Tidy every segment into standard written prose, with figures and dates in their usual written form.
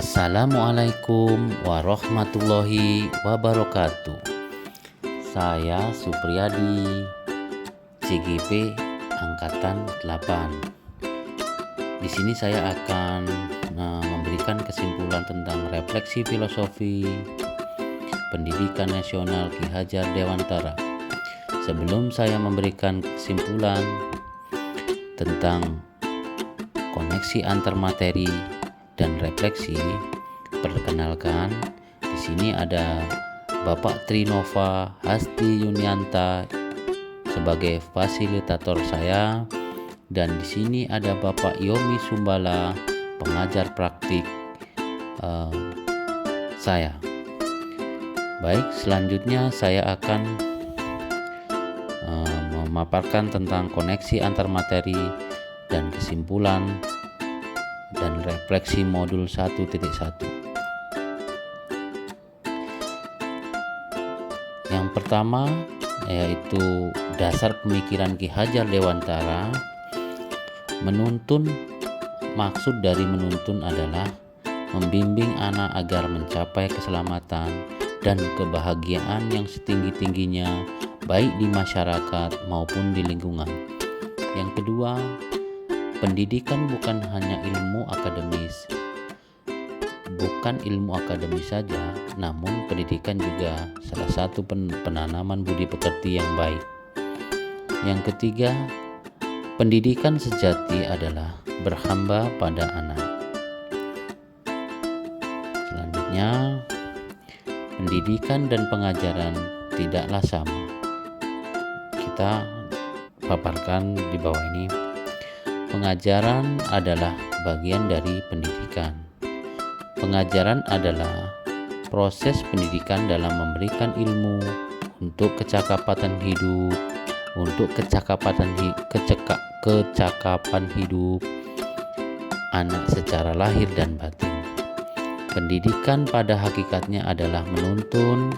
Assalamualaikum warahmatullahi wabarakatuh. Saya Supriyadi, CGP Angkatan 8. Di sini saya akan memberikan kesimpulan tentang refleksi filosofi pendidikan nasional Ki Hajar Dewantara. Sebelum saya memberikan kesimpulan tentang koneksi antar materi dan refleksi, perkenalkan, di sini ada Bapak Trinova Hasti Yunianta sebagai fasilitator saya, dan di sini ada Bapak Yomi Sumbala, pengajar praktik saya. Baik, selanjutnya saya akan memaparkan tentang koneksi antar materi dan kesimpulan dan refleksi modul 1.1. Yang pertama yaitu dasar pemikiran Ki Hajar Dewantara. Maksud dari menuntun adalah membimbing anak agar mencapai keselamatan dan kebahagiaan yang setinggi-tingginya, baik di masyarakat maupun di lingkungan. Yang kedua, pendidikan bukan hanya ilmu akademis. Bukan ilmu akademis saja, namun pendidikan juga salah satu penanaman budi pekerti yang baik. Yang ketiga, pendidikan sejati adalah berhamba pada anak. Selanjutnya, pendidikan dan pengajaran tidaklah sama. Kita paparkan di bawah ini. Pengajaran adalah bagian dari pendidikan. Pengajaran adalah proses pendidikan dalam memberikan ilmu untuk kecakapan hidup, kecakapan hidup anak secara lahir dan batin. Pendidikan pada hakikatnya adalah menuntun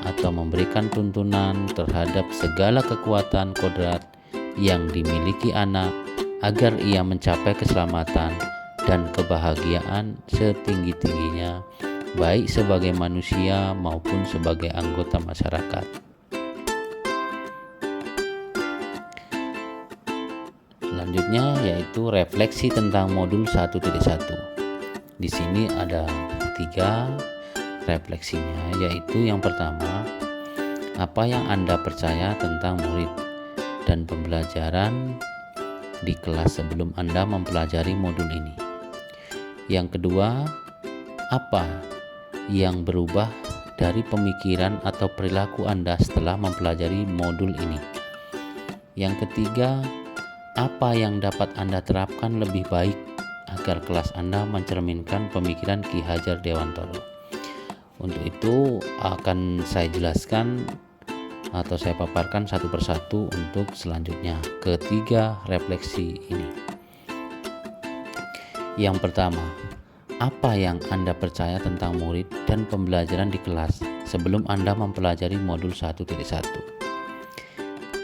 atau memberikan tuntunan terhadap segala kekuatan kodrat yang dimiliki anak agar ia mencapai keselamatan dan kebahagiaan setinggi-tingginya, baik sebagai manusia maupun sebagai anggota masyarakat. Selanjutnya yaitu refleksi tentang modul 1.1. Di sini ada 3 refleksinya, yaitu yang pertama, apa yang Anda percaya tentang murid dan pembelajaran di kelas sebelum Anda mempelajari modul ini. Yang kedua, apa yang berubah dari pemikiran atau perilaku Anda setelah mempelajari modul ini. Yang ketiga, apa yang dapat Anda terapkan lebih baik agar kelas Anda mencerminkan pemikiran Ki Hajar Dewantara. Untuk itu akan saya jelaskan atau saya paparkan satu persatu untuk selanjutnya ketiga refleksi ini. Yang pertama, apa yang Anda percaya tentang murid dan pembelajaran di kelas sebelum Anda mempelajari modul 1.1?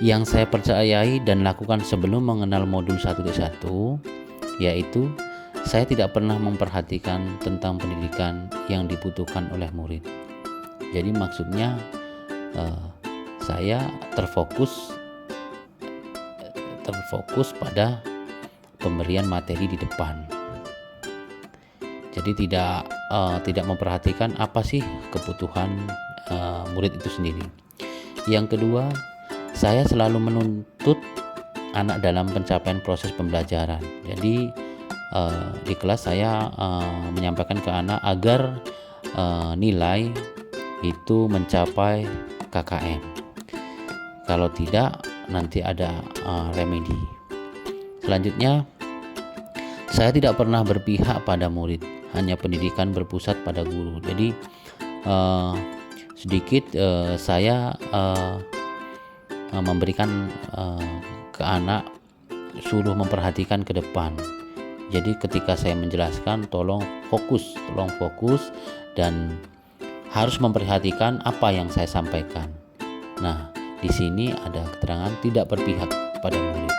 Yang saya percayai dan lakukan sebelum mengenal modul 1.1 yaitu saya tidak pernah memperhatikan tentang pendidikan yang dibutuhkan oleh murid. Jadi maksudnya saya terfokus pada pemberian materi di depan. Jadi tidak memperhatikan apa sih kebutuhan murid itu sendiri. Yang kedua, saya selalu menuntut anak dalam pencapaian proses pembelajaran. Jadi di kelas saya menyampaikan ke anak agar nilai itu mencapai KKM. Kalau tidak, nanti ada remedi. Selanjutnya, saya tidak pernah berpihak pada murid, hanya pendidikan berpusat pada guru. Jadi saya memberikan ke anak, suruh memperhatikan ke depan. Jadi ketika saya menjelaskan, tolong fokus dan harus memperhatikan apa yang saya sampaikan. Nah, di sini ada keterangan tidak berpihak pada murid,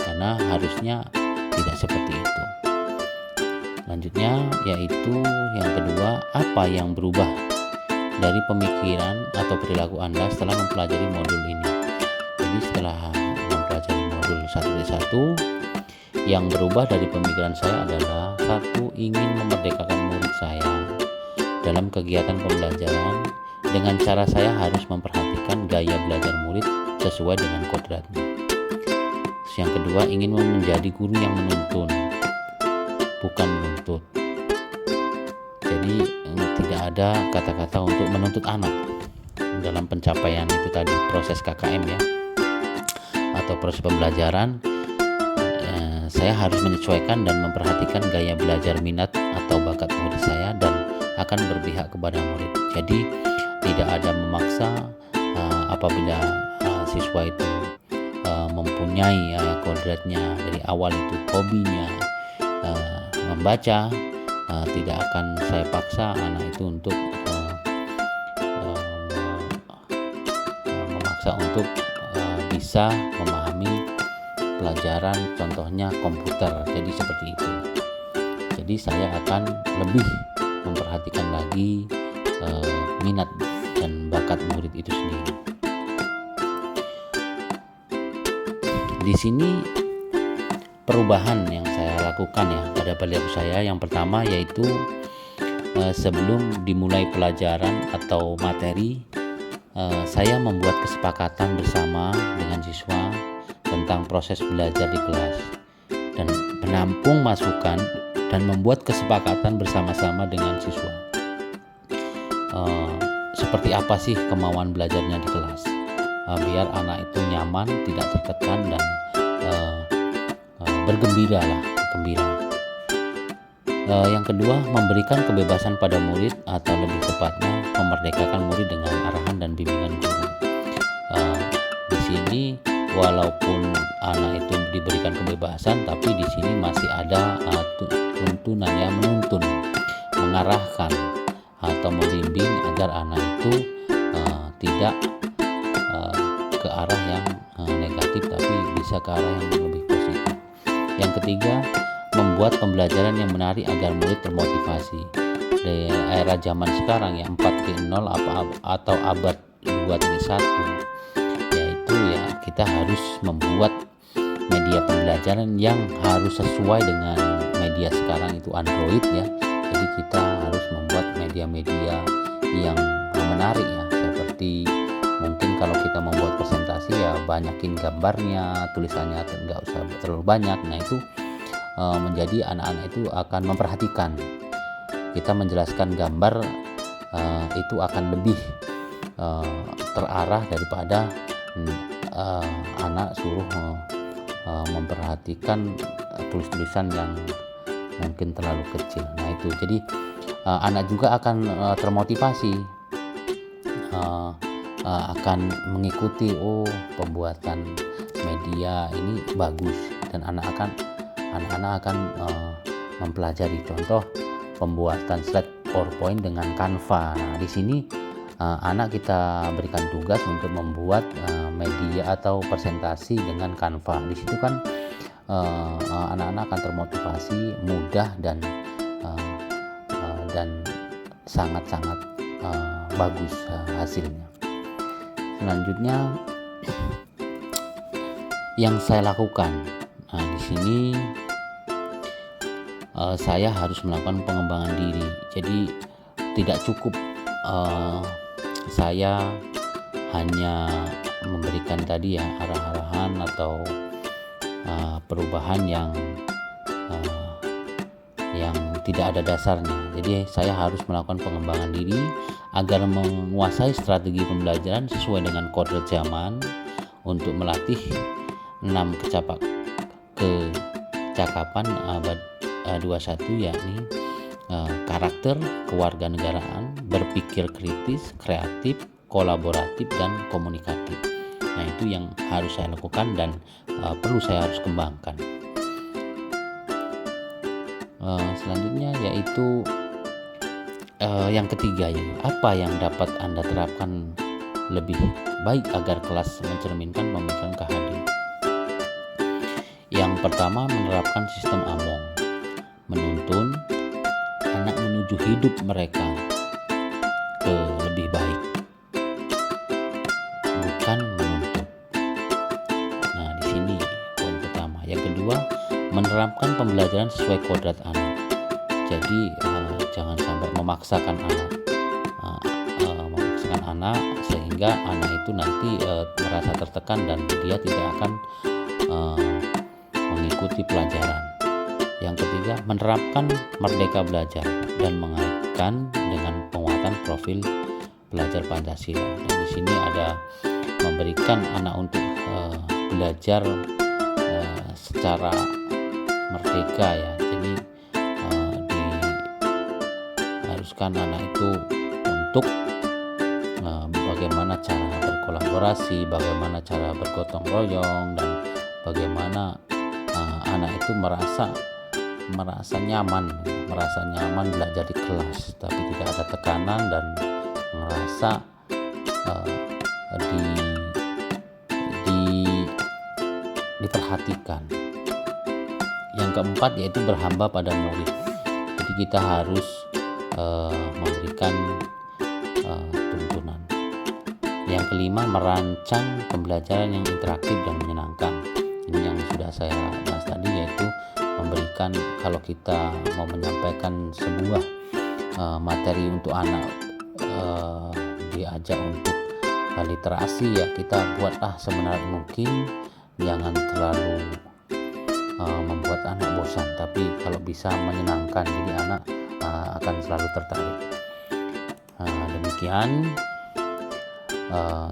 karena harusnya tidak seperti itu. Selanjutnya yaitu yang kedua, apa yang berubah dari pemikiran atau perilaku Anda setelah mempelajari modul ini. Jadi setelah mempelajari modul 1.1, yang berubah dari pemikiran saya adalah satu, ingin memerdekakan murid saya dalam kegiatan pembelajaran dengan cara saya harus memperhatikan gaya belajar murid sesuai dengan kodratnya. Yang kedua, ingin menjadi guru yang menuntun, bukan menuntut. Jadi tidak ada kata-kata untuk menuntut anak dalam pencapaian itu tadi, proses KKM ya, atau proses pembelajaran. Saya harus menyesuaikan dan memperhatikan gaya belajar, minat atau bakat murid saya, dan akan berpihak kepada murid. Jadi tidak ada memaksa apabila siswa itu mempunyai kodratnya dari awal, itu hobinya membaca, tidak akan saya paksa anak itu untuk memaksa untuk bisa memahami pelajaran, contohnya komputer. Jadi seperti itu. Jadi saya akan lebih memperhatikan lagi minat dan bakat murid itu sendiri. Di sini perubahan yang saya lakukan ya pada perilaku saya, yang pertama yaitu sebelum dimulai pelajaran atau materi, saya membuat kesepakatan bersama dengan siswa tentang proses belajar di kelas dan menampung masukan dan membuat kesepakatan bersama-sama dengan siswa. Seperti apa sih kemauan belajarnya di kelas, biar anak itu nyaman, tidak tertekan, dan bergembira lah, gembira. Yang kedua, memberikan kebebasan pada murid, atau lebih tepatnya memerdekakan murid dengan arahan dan bimbingan guru. Di sini walaupun anak itu diberikan kebebasan, tapi di sini masih ada tuntunan ya, menuntun, mengarahkan atau membimbing agar anak itu tidak ke arah yang negatif, tapi bisa ke arah yang lebih positif. Yang ketiga, membuat pembelajaran yang menarik agar murid termotivasi. Di era zaman sekarang ya, 4.0 atau abad 2.1, yaitu ya kita harus membuat media pembelajaran yang harus sesuai dengan media sekarang, itu Android ya. Jadi kita harus membuat media-media yang menarik ya, seperti mungkin kalau kita membuat presentasi ya banyakin gambarnya, tulisannya nggak usah terlalu banyak. Nah itu menjadi anak-anak itu akan memperhatikan. Kita menjelaskan gambar itu akan lebih terarah daripada anak suruh memperhatikan tulis-tulisan yang mungkin terlalu kecil. Nah itu jadi anak juga akan termotivasi, akan mengikuti, pembuatan media ini bagus, dan anak-anak akan mempelajari. Contoh pembuatan slide PowerPoint dengan Canva. Nah di sini anak kita berikan tugas untuk membuat media atau presentasi dengan Canva. Di situ kan anak-anak akan termotivasi, mudah, dan sangat-sangat bagus hasilnya. Selanjutnya yang saya lakukan, di sini saya harus melakukan pengembangan diri. Jadi tidak cukup saya hanya memberikan tadi ya arah-arahan atau perubahan yang tidak ada dasarnya. Jadi saya harus melakukan pengembangan diri agar menguasai strategi pembelajaran sesuai dengan kodrat zaman untuk melatih 6 kecakapan abad 21, yakni karakter, kewarganegaraan, berpikir kritis, kreatif, kolaboratif, dan komunikatif. Nah itu yang harus saya lakukan dan perlu saya harus kembangkan. Selanjutnya yaitu yang ketiga, ya, apa yang dapat Anda terapkan lebih baik agar kelas mencerminkan pemikiran KHD. Yang pertama, menerapkan sistem AMONG, menuntun, anak menuju hidup mereka ke lebih baik, bukan menuntut. Nah, di sini poin pertama. Yang kedua, menerapkan pembelajaran sesuai kodrat anak. Jadi jangan sampai memaksakan anak sehingga anak itu nanti merasa tertekan dan dia tidak akan mengikuti pelajaran. Yang ketiga, menerapkan merdeka belajar dan mengaitkan dengan penguatan profil belajar Pancasila. Dan di sini ada memberikan anak untuk belajar secara merdeka ya. Jadi diharuskan anak itu untuk bagaimana cara berkolaborasi, bagaimana cara bergotong royong, dan bagaimana anak itu merasa nyaman belajar di kelas, tapi tidak ada tekanan dan merasa diperhatikan. Yang keempat yaitu berhamba pada murid. Jadi kita harus memberikan tuntunan. Yang kelima, merancang pembelajaran yang interaktif dan menyenangkan. Ini yang sudah saya bahas tadi, yaitu memberikan, kalau kita mau menyampaikan sebuah materi untuk anak, diajak untuk literasi ya, kita buatlah semenarik mungkin, jangan terlalu membuat anak bosan, tapi kalau bisa menyenangkan, jadi anak akan selalu tertarik. Demikian,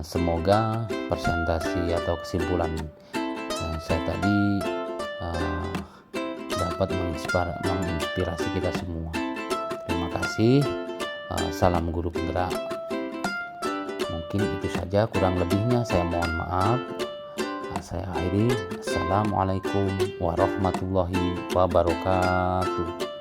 semoga presentasi atau kesimpulan saya tadi dapat menginspirasi kita semua. Terima kasih. Salam guru penggerak. Mungkin itu saja, kurang lebihnya saya mohon maaf. Saya akhiri. Assalamualaikum warahmatullahi wabarakatuh.